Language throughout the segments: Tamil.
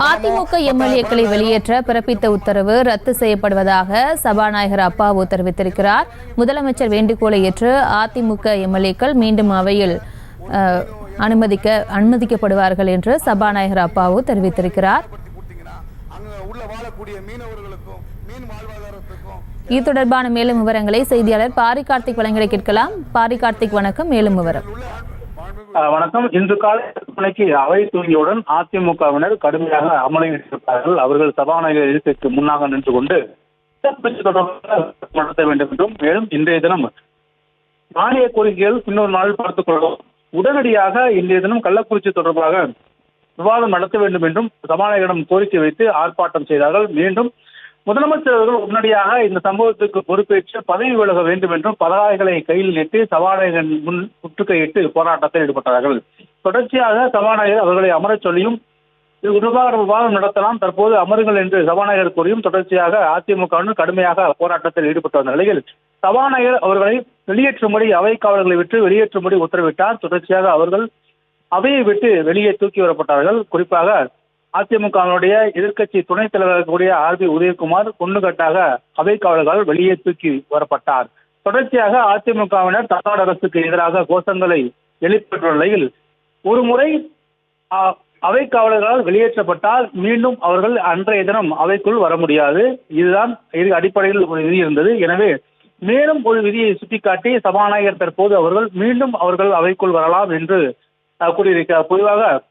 அதிமுக எம்எல்ஏக்களை வெளியேற்ற பிறப்பித்த உத்தரவு ரத்து செய்யப்படுவதாக சபாநாயகர் அப்பாவு தெரிவித்திருக்கிறார். முதலமைச்சர் வேண்டுகோளை ஏற்று அதிமுக எம்எல்ஏக்கள் மீண்டும் அவையில் அனுமதிக்கப்படுவார்கள் என்று சபாநாயகர் அப்பாவு தெரிவித்திருக்கிறார். இது தொடர்பான மேலும் விவரங்களை செய்தியாளர் பாரி கார்த்திக் வழங்க கேட்கலாம். பாரி கார்த்திக், வணக்கம். மேலும் விவரம். வணக்கம். இன்று காலை மணிக்கு அவை தூங்கியவுடன் அதிமுகவினர் கடுமையாக அமளியிட்டிருக்கிறார்கள். அவர்கள் சபாநாயகர் இருக்கைக்கு முன்னாக நின்று கொண்டு நடத்த வேண்டும் என்றும், மேலும் இன்றைய தினம் மானிய கோரிக்கைகள் இன்னொரு நாள் பார்த்துக் கொள்ளும், உடனடியாக இன்றைய தினம் கள்ளக்குறிச்சி தொடர்பாக விவாதம் நடத்த வேண்டும் என்றும் சபாநாயகரிடம் கோரிக்கை வைத்து ஆர்ப்பாட்டம் செய்தார்கள். மீண்டும் முதலமைச்சர் அவர்கள் உடனடியாக இந்த சம்பவத்துக்கு பொறுப்பேற்று பதவி விலக வேண்டும் என்றும் பதாகைகளை கையில் நீட்டி சபாநாயகர் முன் முற்றுகையிட்டு போராட்டத்தில் ஈடுபட்டார்கள். தொடர்ச்சியாக சபாநாயகர் அவர்களை அமரச் சொல்லியும் விவாதம் நடத்தலாம், தற்போது அமருங்கள் என்று சபாநாயகர் கூறியும் தொடர்ச்சியாக அதிமுகவினர் கடுமையாக போராட்டத்தில் ஈடுபட்டு வந்த நிலையில் சபாநாயகர் அவர்களை வெளியேற்றும்படி அவை காவலர்களை விட்டு வெளியேற்றும்படி உத்தரவிட்டார். தொடர்ச்சியாக அவர்கள் அவையை விட்டு வெளியே தூக்கி வரப்பட்டார்கள். குறிப்பாக அதிமுகவினுடைய எதிர்க்கட்சி துணைத் தலைவர் கூடிய ஆர்.பி. உதயகுமார் கொண்டுகட்டாக அவை காவலர்களால் வெளியே தூக்கி வரப்பட்டார். தொடர்ச்சியாக அதிமுகவினர் தமிழ்நாடு அரசுக்கு எதிராக கோஷங்களை எழுப்பியுள்ள நிலையில் ஒருமுறை அவை காவலர்களால் வெளியேற்றப்பட்டால் மீண்டும் அவர்கள் அன்றைய தினம் அவைக்குள் வர முடியாது. இதுதான் அடிப்படையில் ஒரு விதி இருந்தது. எனவே மேலும் ஒரு விதியை சுட்டிக்காட்டி சபாநாயகர் தற்போது மீண்டும் அவர்கள் அவைக்குள் வரலாம் என்று கூறியிருக்கிறார். பொதுவாக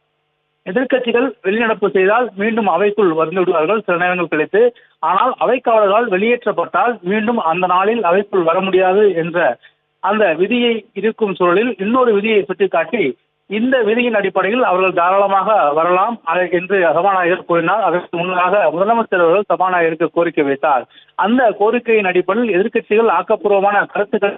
எதிர்க்கட்சிகள் வெளிநடப்பு செய்தால் மீண்டும் அவைக்குள் வந்து விடுவார்கள் சில நேரங்கள் கழித்து. ஆனால் அவை காவலர்களால் வெளியேற்றப்பட்டால் மீண்டும் அந்த நாளில் அவைக்குள் வர முடியாது என்ற அந்த விதியை இருக்கும் சூழலில் இன்னொரு விதியை சுட்டிக்காட்டி இந்த விதியின் அடிப்படையில் அவர்கள் தாராளமாக வரலாம் என்று சபாநாயகர் கூறினார். அதற்கு முன்னதாக முதலமைச்சர் அவர்கள் சபாநாயகருக்கு கோரிக்கை வைத்தார். அந்த கோரிக்கையின் அடிப்படையில் எதிர்க்கட்சிகள் ஆக்கப்பூர்வமான கருத்துக்கள்,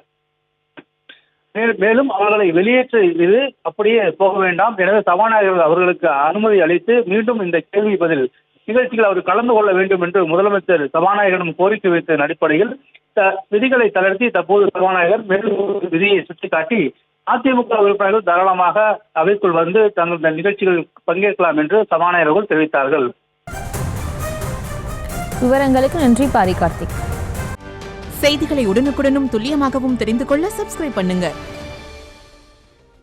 மேலும் அவர்களை வெளியேற்ற இது அப்படியே போக வேண்டாம், எனவே சபாநாயகர் அவர்களுக்கு அனுமதி அளித்து மீண்டும் இந்த கேள்வி பதில் நிகழ்ச்சிகள் அவர் கலந்து கொள்ள வேண்டும் என்று முதலமைச்சர் சபாநாயகரிடம் கோரிக்கை வைத்த அடிப்படையில் விதிகளை தளர்த்தி தற்போது சபாநாயகர் மேலும் விதியை சுட்டிக்காட்டி அதிமுக உறுப்பினர்கள் தாராளமாக அவைக்குள் வந்து தங்கள் நிகழ்ச்சிகள் பங்கேற்கலாம் என்று சபாநாயகர்கள் தெரிவித்தார்கள். விவரங்களுக்கு நன்றி பாரி கார்த்திக். செய்திகளை உடனுக்குடனும் துல்லியமாகவும் தெரிந்து கொள்ள சப்ஸ்கிரைப் பண்ணுங்க.